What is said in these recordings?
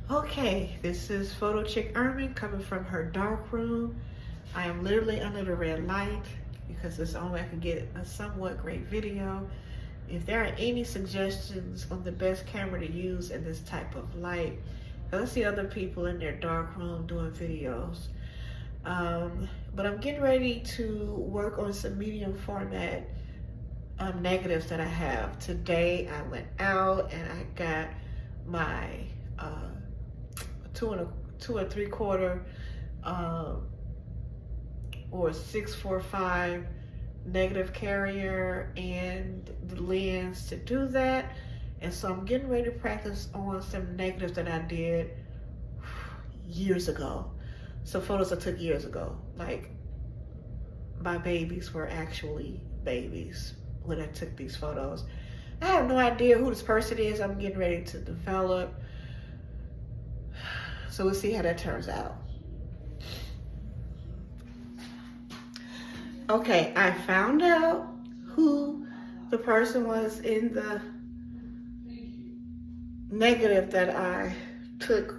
Okay, this is Photo Chick Ermin coming from her dark room. I am literally under the red light because it's the only way I can get a somewhat great video. If there are any suggestions on the best camera to use in this type of light, I see other people in their dark room doing videos. But I'm getting ready to work on some medium format negatives that I have. Today I went out and I got my two and three quarter or 645 negative carrier and the lens to do that. And so I'm getting ready to practice on some negatives that I did years ago. So photos I took years ago. Like, my babies were actually babies when I took these photos. I have no idea who this person is I'm getting ready to develop. So we'll see how that turns out. Okay, I found out who the person was in the negative that I took.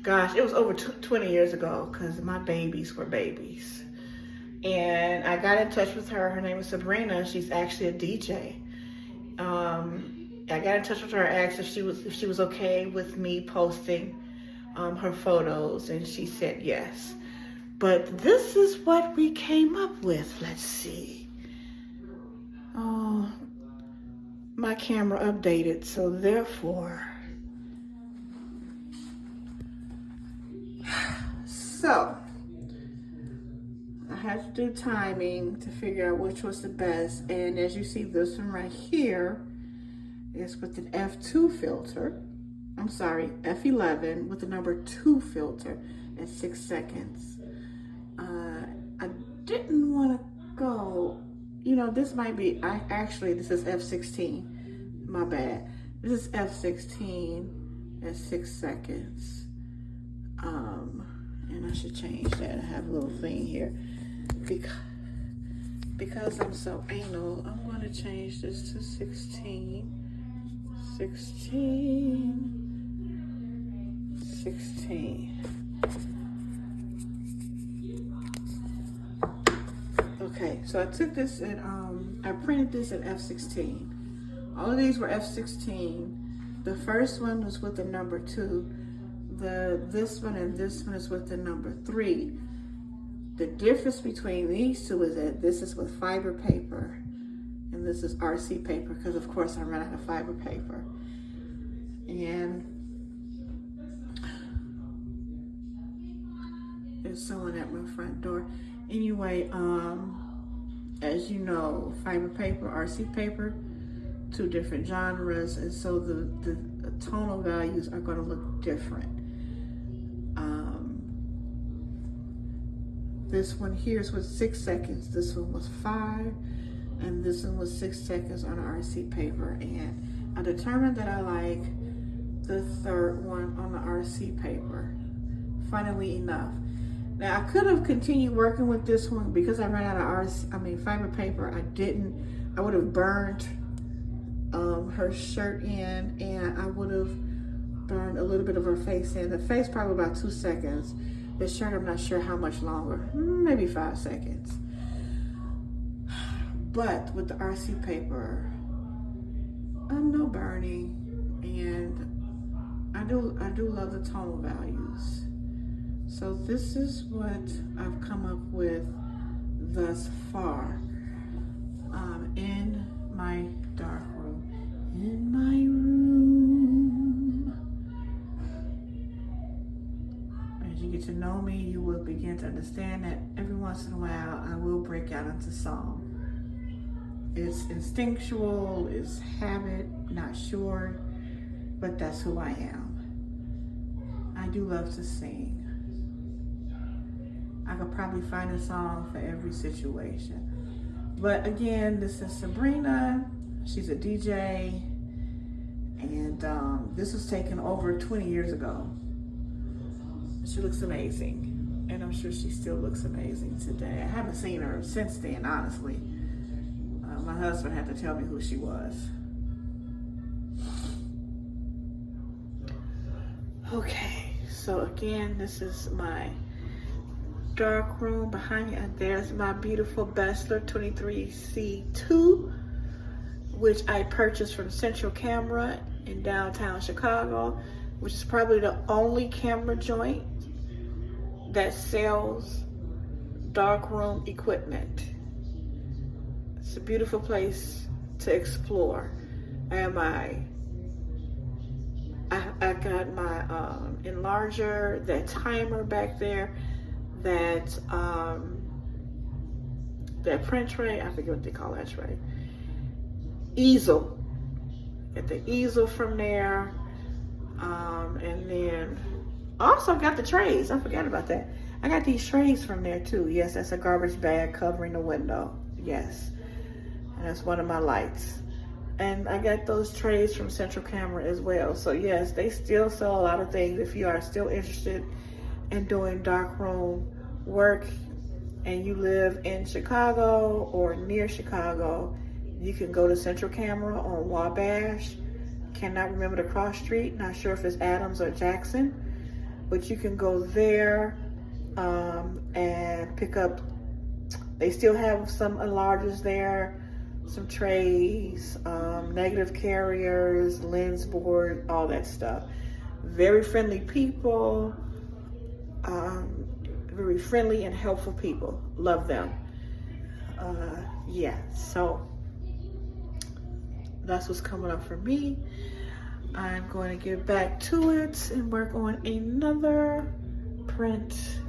Gosh, it was over 20 years ago because my babies were babies. And I got in touch with her. Her name is Sabrina. She's actually a DJ. I got in touch with her, asked if she was okay with me posting her photos, and she said yes. But this is what we came up with. Let's see. Oh, my camera updated, so therefore. So, I had to do timing to figure out which was the best. And as you see, this one right here is with an F2 filter. I'm sorry, F11 with the number 2 filter at 6 seconds. I didn't want to go, this might be, this is F16, my bad. This is F16 at 6 seconds. And I should change that. I have a little thing here. Because I'm so anal, I'm going to change this to 16. 16. Okay, so I took this and I printed this at F16. All of these were F16. The first one was with the number 2. This one and this one is with the number 3. The difference between these two is that this is with fiber paper and this is RC paper, because of course I ran out of fiber paper. And there's someone at my front door. Anyway, as you know, fiber paper, RC paper, 2 different genres, and so the tonal values are going to look different. This one here is with 6 seconds. This one was 5, and this one was 6 seconds on RC paper. And I determined that I like the third one on the RC paper, funnily enough. Now, I could have continued working with this one because I ran out of fiber paper. I would have burned her shirt in, and I would have burned a little bit of her face in. The face probably about 2 seconds. The shirt, I'm not sure how much longer, maybe 5 seconds. But with the RC paper, no burning, and I do love the tonal values. So this is what I've come up with thus far in my dark room. In my room. As you get to know me, you will begin to understand that every once in a while I will break out into song. It's instinctual, it's habit, not sure, but that's who I am. I do love to sing. I could probably find a song for every situation. But again, this is Sabrina. She's a DJ. And this was taken over 20 years ago. She looks amazing. And I'm sure she still looks amazing today. I haven't seen her since then, honestly. My husband had to tell me who she was. Okay, so again, this is my dark room. Behind me, and there's my beautiful Bessler 23C2, which I purchased from Central Camera in downtown Chicago, which is probably the only camera joint that sells darkroom equipment. It's a beautiful place to explore. And I got my enlarger, that timer back there, that print tray, I forget what they call that tray. Easel. Get the easel from there. And then also got the trays. I forgot about that. I got these trays from there too. Yes, that's a garbage bag covering the window. Yes. And that's one of my lights. And I got those trays from Central Camera as well. So yes, they still sell a lot of things. If you are still interested in doing darkroom work and you live in Chicago or near Chicago, you can go to Central Camera on Wabash. Cannot remember the cross street. Not sure if it's Adams or Jackson, but you can go there and pick up. They still have some enlargers there, some trays, negative carriers, lens board, all that stuff. Very friendly people, very friendly and helpful people. Love them. Yeah, so that's what's coming up for me. I'm going to get back to it and work on another print